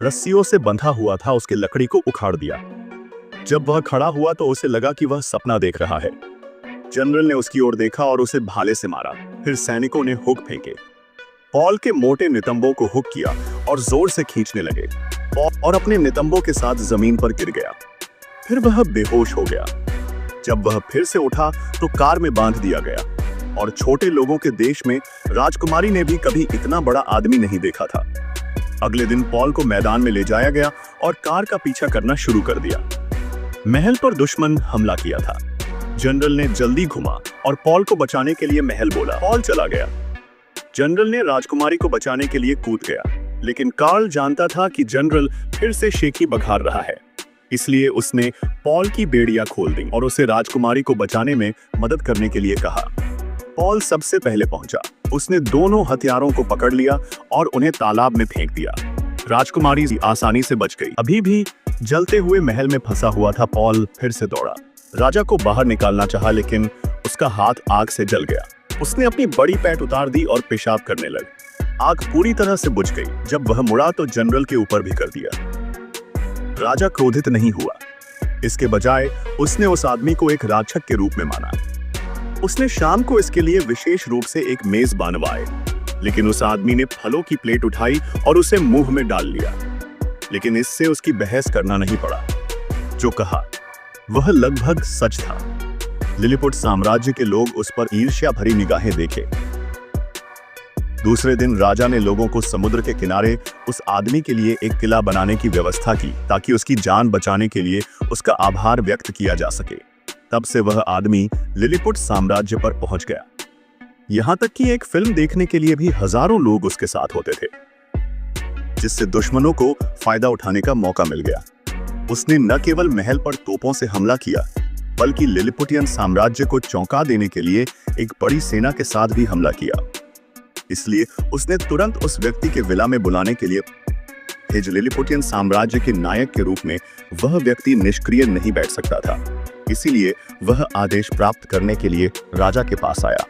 रस्सियों से बंधा हुआ था उसके लकड़ी को उखाड़ दिया। जब वह खड़ा हुआ तो उसे लगा कि वह सपना देख रहा है। जनरल ने उसकी ओर देखा और उसे भाले से मारा। फिर सैनिकों ने हुक फेंके। पॉल के मोटे नितंबों को हुक किया और जोर से खींचने लगे। पॉल और अपने नितंबों के साथ जमीन पर गिर गया। फिर वह बेहोश हो गया। जब वह फिर से उठा तो कार में बांध दिया गया और छोटे लोगों के देश में राजकुमारी ने भी कभी इतना बड़ा आदमी नहीं देखा था। अगले दिन पॉल को मैदान में ले जाया गया और कार का पीछा करना शुरू कर दिया। महल पर दुश्मन हमला किया था। जनरल ने जल्दी घुमा और पॉल को बचाने के लिए महल बोला। पॉल चला गया। जनरल ने राजकुमारी को बचाने के लिए कूद गया, लेकिन कार्ल जानता था कि जनरल फिर से शेखी बघार रहा है। इसलिए उसने पॉल की बेड़ियां खोल दी और उसे राजकुमारी को बचाने में मदद करने के लिए कहा। पॉल सबसे पहले पहुंचा। उसने दोनों हथियारों को पकड़ लिया और उन्हें तालाब में फेंक दिया। राजकुमारी आसानी से बच गई। अभी भी जलते हुए महल में फंसा हुआ था पॉल फिर से दौड़ा। राजा को बाहर निकालना चाहा, लेकिन उसका हाथ आग से जल गया। उसने अपनी बड़ी पैंट उतार दी और पेशाब करने लगा। आग पूरी तरह से बुझ गई। जब वह मुड़ा तो जनरल के ऊपर भी कर दिया। राजा क्रोधित नहीं हुआ। इसके बजाय उसने उस आदमी को एक राक्षस के रूप में माना। उसने शाम को इसके लिए विशेष रूप से एक मेज बनवाई, लेकिन उस आदमी ने फलों की प्लेट उठाई और उसे मुंह में डाल लिया। लेकिन इससे उसकी बहस करना नहीं पड़ा। जो कहा वह लगभग सच था। लिलीपुट साम्राज्य के लोग उस पर ईर्ष्या भरी निगाहें देखे। दूसरे दिन राजा ने लोगों को समुद्र के किनारे उस आदमी के लिए एक किला बनाने की व्यवस्था की, ताकि उसकी जान बचाने के लिए उसका आभार व्यक्त किया जा सके। तब से वह आदमी लिलीपुट साम्राज्य पर पहुंच गया। यहां तक कि एक फिल्म देखने के लिए भी हजारों लोग उसके साथ होते थे, जिससे दुश्मनों को फायदा उठाने का मौका मिल गया। उसने न केवल महल पर तोपों से हमला किया, बल्कि लिलीपुटियन साम्राज्य को चौंका देने के लिए एक बड़ी सेना के साथ भी हमला किया। इसलिए उसने तुरंत उस व्यक्ति के विला में बुलाने के लिए भेजा। लिलीपुटियन साम्राज्य के नायक के रूप में वह व्यक्ति निष्क्रिय नहीं बैठ सकता था। इसीलिए वह आदेश प्राप्त करने के लिए राजा के पास आया।